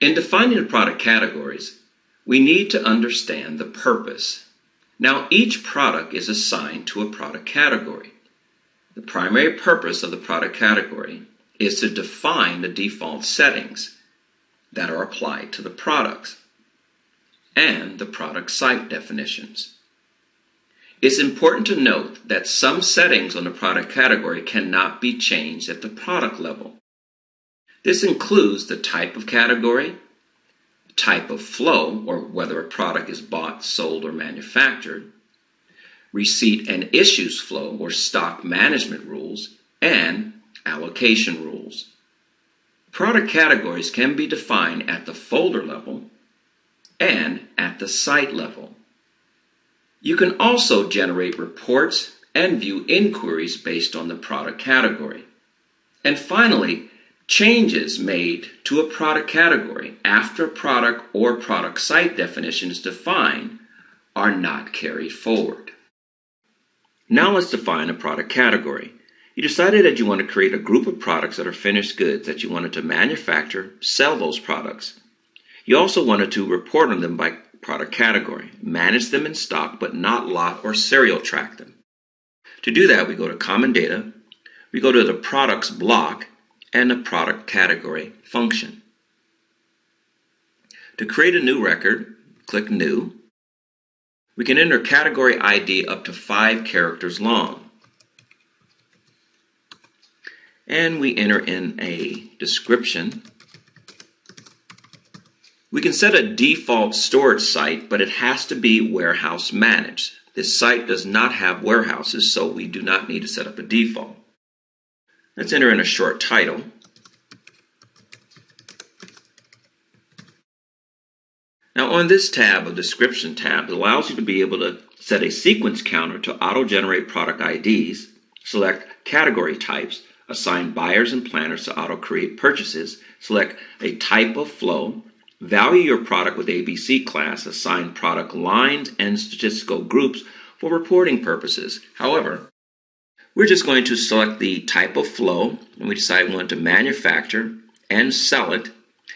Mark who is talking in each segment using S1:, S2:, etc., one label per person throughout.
S1: In defining the product categories, we need to understand the purpose. Now, each product is assigned to a product category. The primary purpose of the product category is to define the default settings that are applied to the products and the product site definitions. It's important to note that some settings on the product category cannot be changed at the product level. This includes the type of category, type of flow, or whether a product is bought, sold, or manufactured, receipt and issues flow, or stock management rules, and allocation rules. Product categories can be defined at the folder level and at the site level. You can also generate reports and view inquiries based on the product category. And finally, changes made to a product category after a product or product site definition is defined are not carried forward. Now let's define a product category. You decided that you want to create a group of products that are finished goods that you wanted to manufacture, sell those products. You also wanted to report on them by product category, manage them in stock, but not lot or serial track them. To do that, we go to Common Data, we go to the Products block, and the Product Category function. To create a new record, click New. We can enter category ID up to 5 characters long. And we enter in a description. We can set a default storage site, but it has to be warehouse managed. This site does not have warehouses, so we do not need to set up a default. Let's enter in a short title. Now on this tab, a description tab, it allows you to be able to set a sequence counter to auto-generate product IDs, select category types, assign buyers and planners to auto-create purchases, select a type of flow, value your product with ABC class, assign product lines and statistical groups for reporting purposes. However, we're just going to select the type of flow, and we decide we want to manufacture and sell it.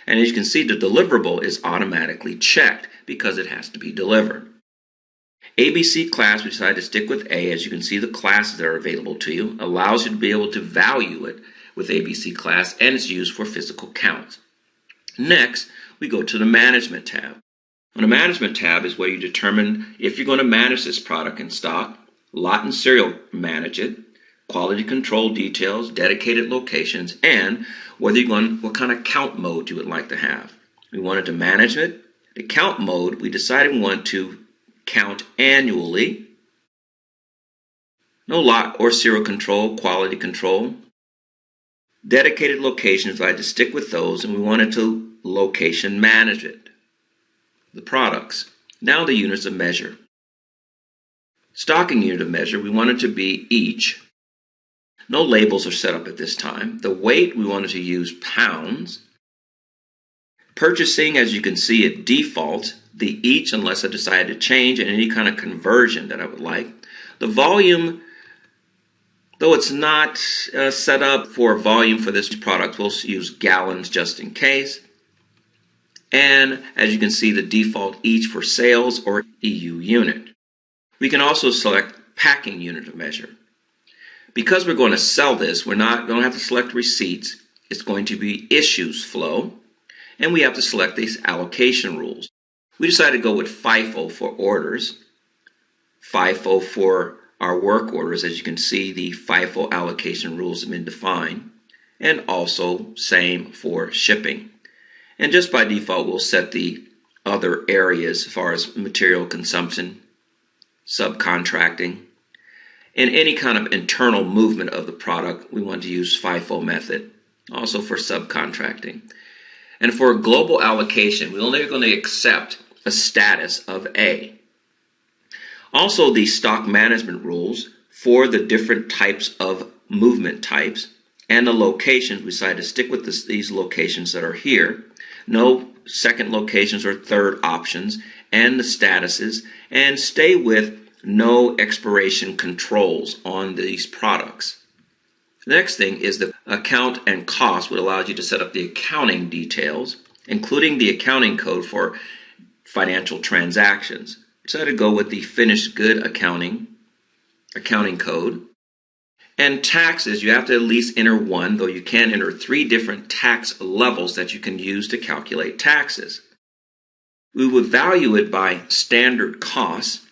S1: And as you can see, the deliverable is automatically checked because it has to be delivered. ABC class, we decided to stick with A. As you can see, the classes that are available to you allows you to be able to value it with ABC class, and it's used for physical counts. Next, we go to the Management tab. On the Management tab is where you determine if you're going to manage this product in stock, lot and serial manage it, quality control details, dedicated locations, and whether you're going, what kind of count mode you would like to have. We wanted to manage it. The count mode, we decided we want to count annually. No lot or serial control, quality control. Dedicated locations, I had to stick with those, and we wanted to location manage it. The products. Now the units of measure. Stocking unit of measure, we wanted to be each. No labels are set up at this time. The weight, we wanted to use pounds. Purchasing, as you can see, it defaults the each unless I decide to change, and any kind of conversion that I would like. The volume, though it's not set up for volume for this product, we'll use gallons just in case. And as you can see, the default each for sales or EU unit. We can also select packing unit of measure. Because we're going to sell this, we don't have to select receipts. It's going to be issues flow, and we have to select these allocation rules. We decided to go with FIFO for orders, FIFO for our work orders. As you can see, the FIFO allocation rules have been defined, and also same for shipping. And just by default, we'll set the other areas as far as material consumption, subcontracting, and any kind of internal movement of the product. We want to use FIFO method, also for subcontracting. And for global allocation, we're only going to accept a status of A. Also, the stock management rules for the different types of movement types and the locations. We decided to stick with these locations that are here. No second locations or third options, and the statuses, and stay with no expiration controls on these products. The next thing is the account and cost, which allows you to set up the accounting details. including the accounting code for financial transactions. We decided to go with the finished good accounting code. And taxes, you have to at least enter one, though you can enter 3 different tax levels that you can use to calculate taxes. We would value it by standard costs.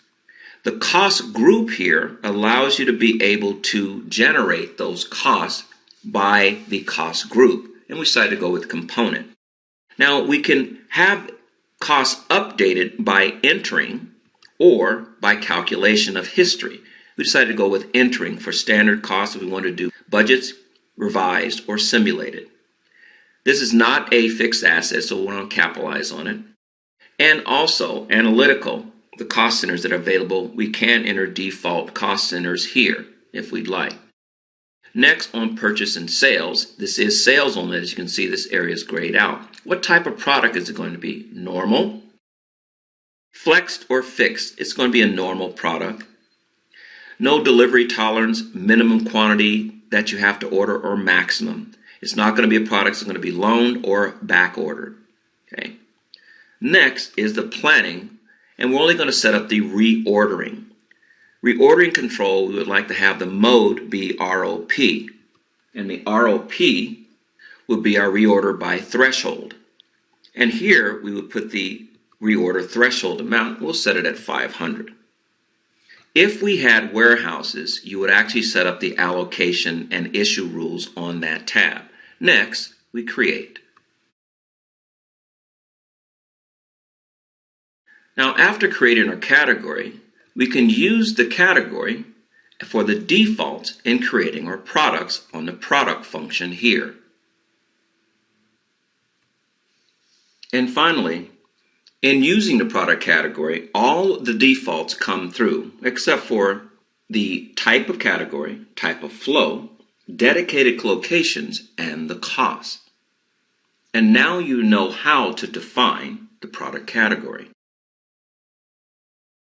S1: The cost group here allows you to be able to generate those costs by the cost group, and we decided to go with component. Now we can have costs updated by entering or by calculation of history. We decided to go with entering for standard costs if we want to do budgets, revised, or simulated. This is not a fixed asset, so we want to capitalize on it. And also analytical, the cost centers that are available, we can enter default cost centers here if we'd like. Next, on purchase and sales, this is sales only. As you can see, this area is grayed out. What type of product is it going to be? Normal, flexed, or fixed? It's going to be a normal product. No delivery tolerance, minimum quantity that you have to order, or maximum. It's not going to be a product that's going to be loaned or back ordered. Okay. Next is the planning, and we're only going to set up the reordering. Reordering control, we would like to have the mode be ROP, and the ROP would be our reorder by threshold. And here we would put the reorder threshold amount. We'll set it at 500. If we had warehouses, you would actually set up the allocation and issue rules on that tab. Next, we create. Now, after creating our category, we can use the category for the defaults in creating our products on the product function here. And finally, in using the product category, all the defaults come through except for the type of category, type of flow, dedicated locations, and the cost. And now you know how to define the product category.